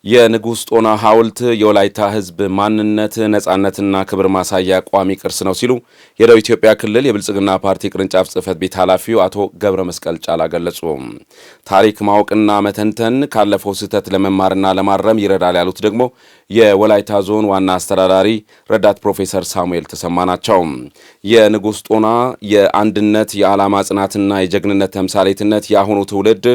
የንጉስ ጦና ሐውልት የወላይታ ህዝብ ማንነት ነጻነትና ክብር ማሳያ ቋሚ ቅርስ ነው ሲሉ የደቡብ ኢትዮጵያ ክልል የብልጽግና ፓርቲ ቅርንጫፍ ጽህፈት ቤት ኃላፊው አቶ ገብረ መስቀል ጫላ ገለጹ። ታሪክ ማወቅና መተንተን ካለፈው ስህተት ለመማርና ለማረም ይረዳል ያሉት ደግሞ የወላይታ ዞን ዋና አስተዳዳሪ ረዳት ፕሮፌሰር ሳሙኤል ተሰማ ናቸው። የንጉስ ጦና የአንድነት የዓላማ ጽናትና የጀግንነት ተምሳሌትነት የአሁኑ ትውልድ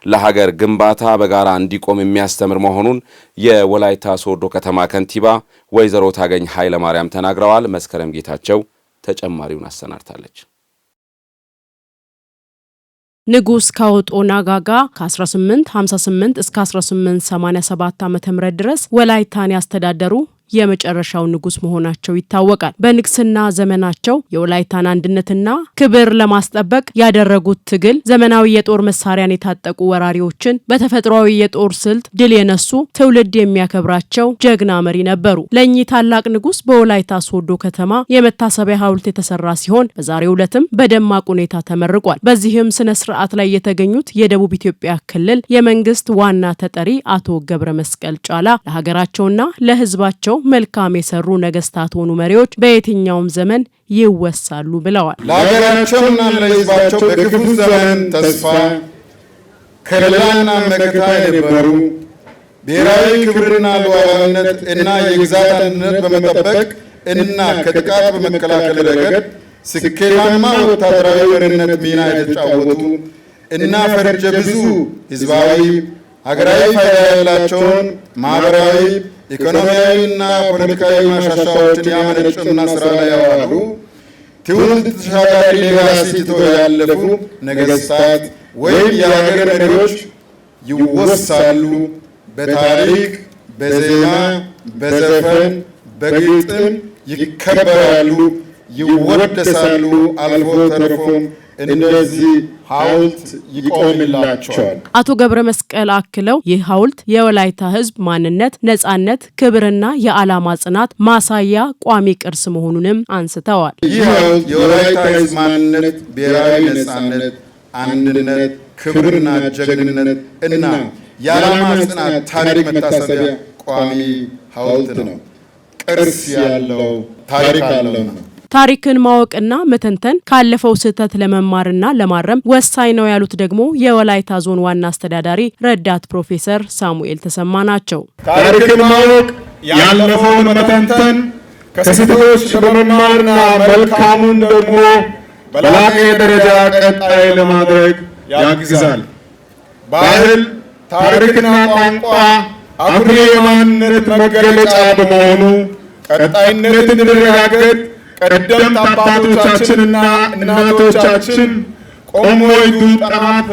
ለሀገር ግንባታ በጋራ እንዲቆም የሚያስተምር መሆኑን የወላይታ ሶዶ ከተማ ከንቲባ ወይዘሮ ታገኝ ኃይለ ማርያም ተናግረዋል። መስከረም ጌታቸው ተጨማሪውን አሰናድታለች። ንጉስ ካወጦና ጋጋ ከ1858 እስከ 1887 ዓ.ም ድረስ ወላይታን ያስተዳደሩ የመጨረሻው ንጉስ መሆናቸው ይታወቃል። በንግስና ዘመናቸው የወላይታን አንድነትና ክብር ለማስጠበቅ ያደረጉት ትግል ዘመናዊ የጦር መሳሪያን የታጠቁ ወራሪዎችን በተፈጥሯዊ የጦር ስልት ድል የነሱ ትውልድ የሚያከብራቸው ጀግና መሪ ነበሩ። ለእኚህ ታላቅ ንጉስ በወላይታ ሶዶ ከተማ የመታሰቢያ ሐውልት የተሰራ ሲሆን በዛሬው ዕለትም በደማቅ ሁኔታ ተመርቋል። በዚህም ስነ ስርዓት ላይ የተገኙት የደቡብ ኢትዮጵያ ክልል የመንግስት ዋና ተጠሪ አቶ ገብረ መስቀል ጫላ ለሀገራቸውና ለህዝባቸው መልካም የሰሩ ነገስታት ሆኑ መሪዎች በየትኛውም ዘመን ይወሳሉ ብለዋል። ለሀገራቸውና ለህዝባቸው በክፉ ዘመን ተስፋ ከለላና መከታ የነበሩ ብሔራዊ ክብርና ሉዓላዊነት እና የግዛት አንድነት በመጠበቅ እና ከጥቃት በመከላከል ረገድ ስኬታማ ወታደራዊ መሪነት ሚና የተጫወቱ እና ፈርጀ ብዙ ህዝባዊ ሀገራዊ ፋይዳ ያላቸውን ማህበራዊ ኢኮኖሚያዊና ፖለቲካዊ ማሻሻያዎችን ያመነጩና ስራ ላይ ያዋሉ ትውልድ ተሻጋሪ ሌጋሲ ትተው ያለፉ ነገስታት ወይም የሀገር መሪዎች ይወሳሉ። በታሪክ፣ በዜማ፣ በዘፈን፣ በግጥም ይከበራሉ፣ ይወደሳሉ። አልፎ ተርፎም እንደዚህ ሐውልት ይቆምላቸዋል። አቶ ገብረ መስቀል አክለው ይህ ሐውልት የወላይታ ህዝብ ማንነት፣ ነጻነት፣ ክብርና የዓላማ ጽናት ማሳያ ቋሚ ቅርስ መሆኑንም አንስተዋል። ይህ ሐውልት የወላይታ ህዝብ ማንነት፣ ብሔራዊ ነጻነት፣ አንድነት፣ ክብርና ጀግንነት እና የዓላማ ጽናት ታሪክ መታሰቢያ ቋሚ ሐውልት ነው። ቅርስ ያለው ታሪክ አለው ነው። ታሪክን ማወቅና መተንተን ካለፈው ስህተት ለመማርና ለማረም ወሳኝ ነው ያሉት ደግሞ የወላይታ ዞን ዋና አስተዳዳሪ ረዳት ፕሮፌሰር ሳሙኤል ተሰማ ናቸው። ታሪክን ማወቅ፣ ያለፈውን መተንተን፣ ከስህተቶች በመማርና መልካሙን ደግሞ በላቀ ደረጃ ቀጣይ ለማድረግ ያግዛል። ባህል፣ ታሪክና ቋንቋ አኩሪ የማንነት መገለጫ በመሆኑ ቀጣይነትን እንዲረጋገጥ ቀደምት አባቶቻችንና እናቶቻችን ቆሞ ይዱጥ ጠማት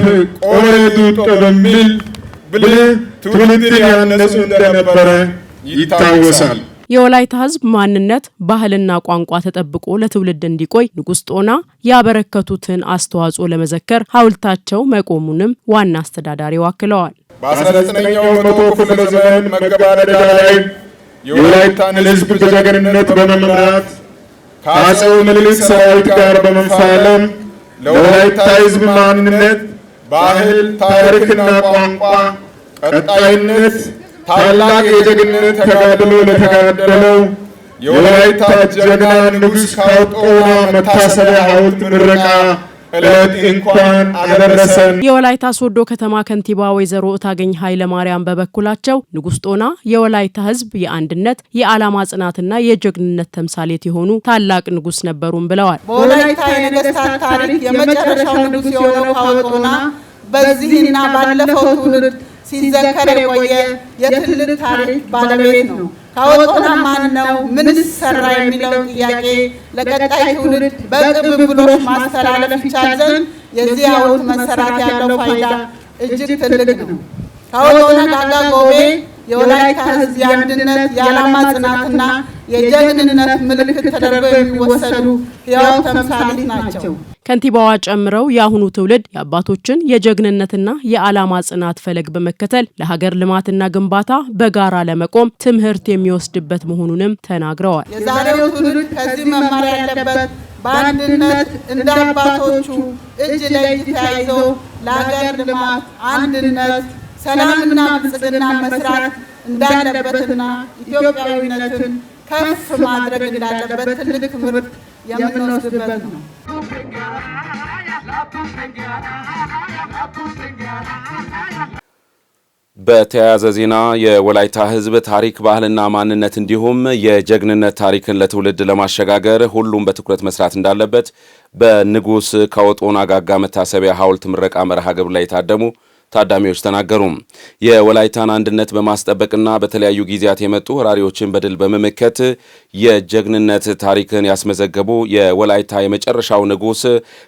ቆሞ ይዱጥ በሚል ብልህ ትውልድ ያነጹ እንደነበረ ይታወሳል። የወላይታ ህዝብ ማንነት፣ ባህልና ቋንቋ ተጠብቆ ለትውልድ እንዲቆይ ንጉስ ጦና ያበረከቱትን አስተዋጽኦ ለመዘከር ሐውልታቸው መቆሙንም ዋና አስተዳዳሪው አክለዋል። በ19ኛው መቶ ክፍለ ዘመን መገባደጃ ላይ የወላይታን ህዝብ በጀግንነት በመምራት ከአፄው ምኒልክ ሰራዊት ጋር በመፋለም ለወላይታ ህዝብ ማንነት፣ ባህል፣ ታሪክና ቋንቋ ቀጣይነት ታላቅ የጀግንነት ተጋድሎ ለተጋደለው የወላይታ ጀግና ንጉስ ካወጦና መታሰቢያ ሐውልት ምረቃ ዕለት እንኳን አደረሰን። የወላይታ ሶዶ ከተማ ከንቲባ ወይዘሮ ታገኝ ኃይለ ማርያም በበኩላቸው ንጉስ ጦና የወላይታ ህዝብ የአንድነት የዓላማ ጽናትና የጀግንነት ተምሳሌት የሆኑ ታላቅ ንጉስ ነበሩም ብለዋል። በወላይታ የነገስታት ታሪክ የመጨረሻው ንጉስ የሆነው ካወጦና በዚህና ባለፈው ትውልድ ሲዘከር የቆየ የትልቅ ታሪክ ባለቤት ነው። ካወጦና ማን ነው? ምንስ ሰራ? የሚለው ጥያቄ ለቀጣይ ትውልድ በቅብብሎሽ ማስተላለፍ ይቻል ዘንድ የዚህ ሐውልት መሰራት ያለው ፋይዳ እጅግ ትልቅ ነው። ካወጦና ጋጋ ጎቤ የወላይታ ህዝብ የአንድነት የዓላማ ጽናትና የጀግንነት ምልክት ተደርገው የሚወሰዱ ሕያው ተምሳሌት ናቸው። ከንቲባዋ ጨምረው የአሁኑ ትውልድ የአባቶችን የጀግንነትና የዓላማ ጽናት ፈለግ በመከተል ለሀገር ልማትና ግንባታ በጋራ ለመቆም ትምህርት የሚወስድበት መሆኑንም ተናግረዋል። የዛሬው ትውልድ ከዚህ መማር ያለበት በአንድነት እንደ አባቶቹ እጅ ለእጅ ተያይዞ ለሀገር ልማት፣ አንድነት፣ ሰላምና ብልጽግና መስራት እንዳለበትና ኢትዮጵያዊነትን ከፍ ማድረግ እንዳለበት ትልቅ ትምህርት የምንወስድበት ነው። በተያያዘ ዜና የወላይታ ሕዝብ ታሪክ፣ ባህልና ማንነት እንዲሁም የጀግንነት ታሪክን ለትውልድ ለማሸጋገር ሁሉም በትኩረት መስራት እንዳለበት በንጉስ ካወጦና ጋጋ መታሰቢያ ሐውልት ምረቃ መርሃ ግብር ላይ የታደሙ ታዳሚዎች ተናገሩ። የወላይታን አንድነት በማስጠበቅና በተለያዩ ጊዜያት የመጡ ወራሪዎችን በድል በመመከት የጀግንነት ታሪክን ያስመዘገቡ የወላይታ የመጨረሻው ንጉስ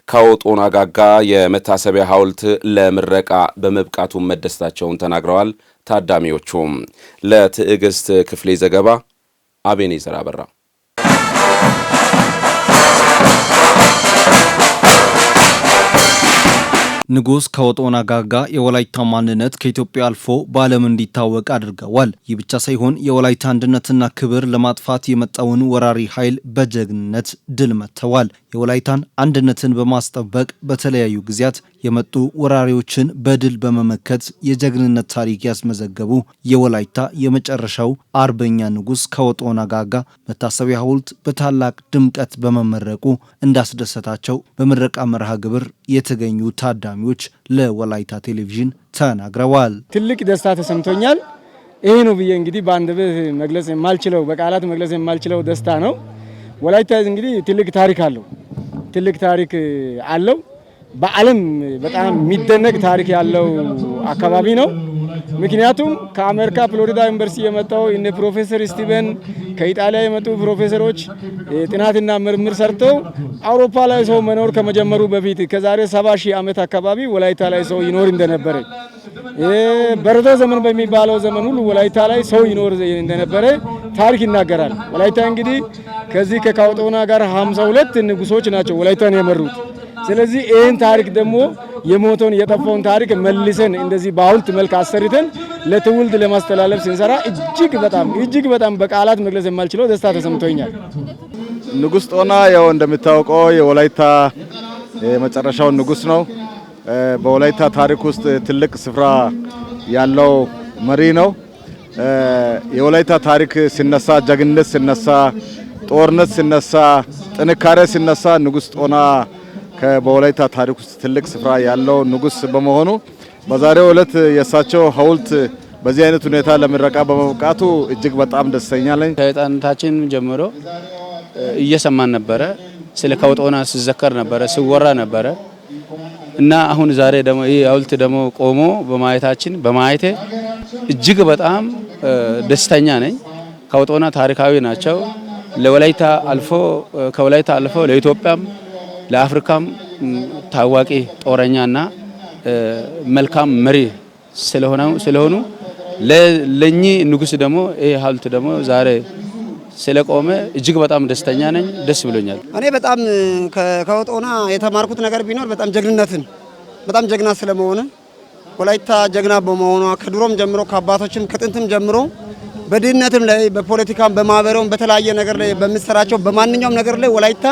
ካወጦና ጋጋ የመታሰቢያ ሐውልት ለምረቃ በመብቃቱ መደሰታቸውን ተናግረዋል። ታዳሚዎቹም ለትዕግስት ክፍሌ ዘገባ አቤኔዘር አበራ። ንጉስ ካወጦና ጋጋ የወላይታ ማንነት ከኢትዮጵያ አልፎ በዓለም እንዲታወቅ አድርገዋል። ይህ ብቻ ሳይሆን የወላይታ አንድነትና ክብር ለማጥፋት የመጣውን ወራሪ ኃይል በጀግንነት ድል መተዋል። የወላይታን አንድነትን በማስጠበቅ በተለያዩ ጊዜያት የመጡ ወራሪዎችን በድል በመመከት የጀግንነት ታሪክ ያስመዘገቡ የወላይታ የመጨረሻው አርበኛ ንጉስ ካወጦና ጋጋ መታሰቢያ ሐውልት በታላቅ ድምቀት በመመረቁ እንዳስደሰታቸው በምረቃ መርሃ ግብር የተገኙ ታዳሚዎች ለወላይታ ቴሌቪዥን ተናግረዋል። ትልቅ ደስታ ተሰምቶኛል። ይሄ ነው ብዬ እንግዲህ በአንደበት መግለጽ የማልችለው በቃላት መግለጽ የማልችለው ደስታ ነው። ወላይታ እንግዲህ ትልቅ ታሪክ አለው። በዓለም በጣም የሚደነቅ ታሪክ ያለው አካባቢ ነው። ምክንያቱም ከአሜሪካ ፍሎሪዳ ዩኒቨርሲቲ የመጣው እነ ፕሮፌሰር ስቲቨን ከኢጣሊያ የመጡ ፕሮፌሰሮች ጥናትና ምርምር ሰርተው አውሮፓ ላይ ሰው መኖር ከመጀመሩ በፊት ከዛሬ 70 ሺህ ዓመት አካባቢ ወላይታ ላይ ሰው ይኖር እንደነበረ በረዶ ዘመን በሚባለው ዘመን ሁሉ ወላይታ ላይ ሰው ይኖር እንደነበረ ታሪክ ይናገራል። ወላይታ እንግዲህ ከዚህ ከካወጦና ጋር 52 ንጉሶች ናቸው ወላይታን የመሩት። ስለዚህ ይህን ታሪክ ደግሞ የሞተውን የጠፋውን ታሪክ መልሰን እንደዚህ በሐውልት መልክ አሰርተን ለትውልድ ለማስተላለፍ ስንሰራ እጅግ በጣም በቃላት መግለጽ የማልችለው ደስታ ተሰምቶኛል። ንጉስ ጦና ያው እንደሚታወቀው የወላይታ የመጨረሻው ንጉስ ነው። በወላይታ ታሪክ ውስጥ ትልቅ ስፍራ ያለው መሪ ነው። የወላይታ ታሪክ ሲነሳ፣ ጀግንነት ሲነሳ፣ ጦርነት ሲነሳ፣ ጥንካሬ ሲነሳ ንጉስ ጦና በወላይታ ታሪክ ውስጥ ትልቅ ስፍራ ያለው ንጉስ በመሆኑ በዛሬው ዕለት የእሳቸው ሐውልት በዚህ አይነት ሁኔታ ለምረቃ በመብቃቱ እጅግ በጣም ደስተኛ ነኝ። ከህፃንነታችን ጀምሮ እየሰማን ነበረ፣ ስለ ካወጦና ሲዘከር ነበረ፣ ሲወራ ነበረ እና አሁን ዛሬ ደግሞ ይህ ሐውልት ደግሞ ቆሞ በማየቴ እጅግ በጣም ደስተኛ ነኝ። ካወጦና ታሪካዊ ናቸው። ለወላይታ አልፎ ከወላይታ አልፎ ለኢትዮጵያም ለአፍሪካም ታዋቂ ጦረኛና መልካም መሪ ስለሆኑ ለኚህ ንጉስ ደግሞ ይሄ ሐውልት ደግሞ ዛሬ ስለቆመ እጅግ በጣም ደስተኛ ነኝ። ደስ ብሎኛል። እኔ በጣም ካወጦና የተማርኩት ነገር ቢኖር በጣም ጀግና ስለመሆነ ወላይታ ጀግና በመሆኗ ከድሮም ጀምሮ ከአባቶችም ከጥንትም ጀምሮ በድህነትም ላይ በፖለቲካም በማህበራዊም በተለያየ ነገር ላይ በሚሰራቸው በማንኛውም ነገር ላይ ወላይታ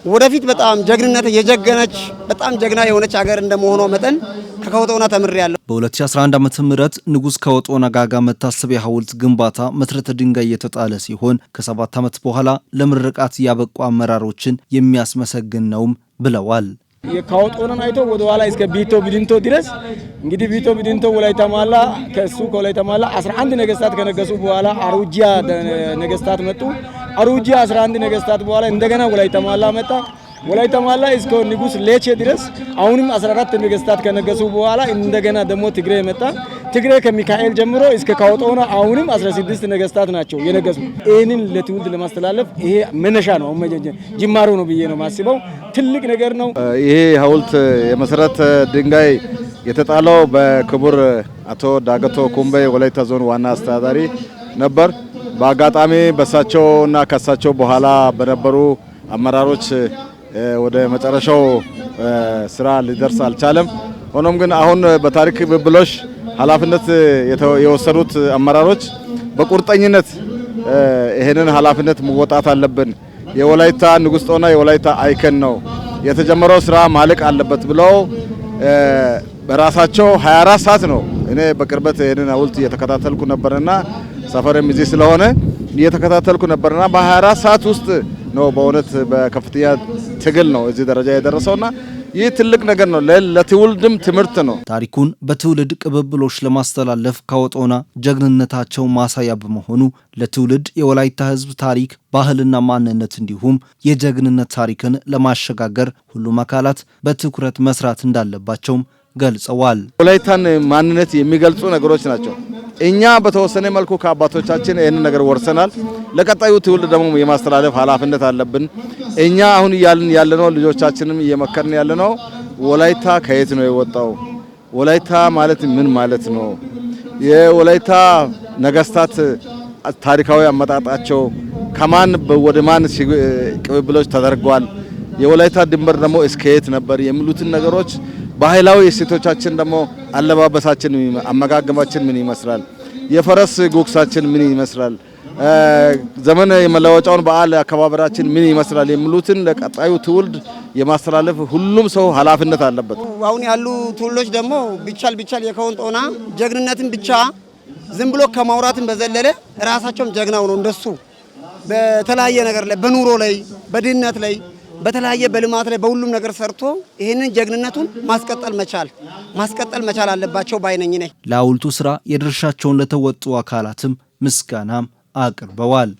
ወደፊት በጣም ጀግንነት የጀገነች በጣም ጀግና የሆነች ሀገር እንደመሆኗ መጠን ከካወጦና ተምሬያለሁ። በ2011 ዓመተ ምህረት ንጉስ ካወጦና ጋጋ መታሰቢያ ሐውልት ግንባታ መሰረተ ድንጋይ የተጣለ ሲሆን ከ7 ዓመት በኋላ ለምርቃት ያበቁ አመራሮችን የሚያስመሰግን ነውም ብለዋል። የካወጦናን አይቶ ወደ ኋላ እስከ ቢቶ ቢድንቶ ድረስ እንግዲህ ቢቶ ቢድንቶ ወላይታ ማላ ከወላይታ ማላ 11 ነገስታት ከነገሱ በኋላ አሩጂያ ነገስታት መጡ። አሩጂያ 11 ነገስታት በኋላ እንደገና ወላይታ ማላ መጣ። ወላይታ ማላ እስከ ንጉስ ሌቼ ድረስ አሁንም 14 ነገስታት ከነገሱ በኋላ እንደገና ደግሞ ትግሬ መጣ። ትግሬ ከሚካኤል ጀምሮ እስከ ካወጦና አሁንም 16 ነገስታት ናቸው የነገሱ። ይህንን ለትውልድ ለማስተላለፍ ይሄ መነሻ ነው፣ ጅማሮ ነው ብዬ ነው ማስበው። ትልቅ ነገር ነው። ይሄ ሐውልት የመሰረት ድንጋይ የተጣለው በክቡር አቶ ዳገቶ ኩምቤ ወላይታ ዞን ዋና አስተዳዳሪ ነበር። በአጋጣሚ በሳቸውና ከሳቸው በኋላ በነበሩ አመራሮች ወደ መጨረሻው ስራ ሊደርስ አልቻለም። ሆኖም ግን አሁን በታሪክ ብብሎሽ ኃላፊነት የወሰዱት አመራሮች በቁርጠኝነት ይሄንን ኃላፊነት መወጣት አለብን፣ የወላይታ ንጉስ ጦና የወላይታ አይከን ነው፣ የተጀመረው ስራ ማለቅ አለበት ብለው በራሳቸው 24 ሰዓት ነው እኔ በቅርበት ይሄንን ሐውልት እየተከታተልኩ ነበርና ሰፈርም እዚህ ስለሆነ እየተከታተልኩ ነበርና በ24 ሰዓት ውስጥ ነው በእውነት በከፍተኛ ትግል ነው እዚህ ደረጃ የደረሰውና ይህ ትልቅ ነገር ነው። ለትውልድም ትምህርት ነው። ታሪኩን በትውልድ ቅብብሎች ለማስተላለፍ ካወጦና ጀግንነታቸው ማሳያ በመሆኑ ለትውልድ የወላይታ ሕዝብ ታሪክ፣ ባህልና ማንነት እንዲሁም የጀግንነት ታሪክን ለማሸጋገር ሁሉም አካላት በትኩረት መስራት እንዳለባቸውም ገልጸዋል። ወላይታን ማንነት የሚገልጹ ነገሮች ናቸው። እኛ በተወሰነ መልኩ ከአባቶቻችን ይህንን ነገር ወርሰናል። ለቀጣዩ ትውልድ ደግሞ የማስተላለፍ ኃላፊነት አለብን። እኛ አሁን ያለነው ልጆቻችንም እየመከርን ያለነው ወላይታ ከየት ነው የወጣው? ወላይታ ማለት ምን ማለት ነው? የወላይታ ነገስታት ታሪካዊ አመጣጣቸው ከማን ወደ ማን ቅብብሎች ተደርጓል? የወላይታ ድንበር ደግሞ እስከ የት ነበር? የሚሉትን ነገሮች ባህላዊ እሴቶቻችን ደግሞ አለባበሳችን፣ አመጋገባችን ምን ይመስላል? የፈረስ ጉግሳችን ምን ይመስላል? ዘመን የመለወጫውን በዓል አከባበራችን ምን ይመስላል? የሚሉትን ለቀጣዩ ትውልድ የማስተላለፍ ሁሉም ሰው ኃላፊነት አለበት። አሁን ያሉ ትውልዶች ደግሞ ቢቻል የከወጦና ጀግንነትን ብቻ ዝም ብሎ ከማውራትን በዘለለ ራሳቸውም ጀግናው ነው እንደሱ በተለያየ ነገር ላይ በኑሮ ላይ በድህነት ላይ በተለያየ በልማት ላይ በሁሉም ነገር ሰርቶ ይህንን ጀግንነቱን ማስቀጠል መቻል አለባቸው ባይነኝ ነኝ። ለሐውልቱ ስራ የድርሻቸውን ለተወጡ አካላትም ምስጋናም አቅርበዋል።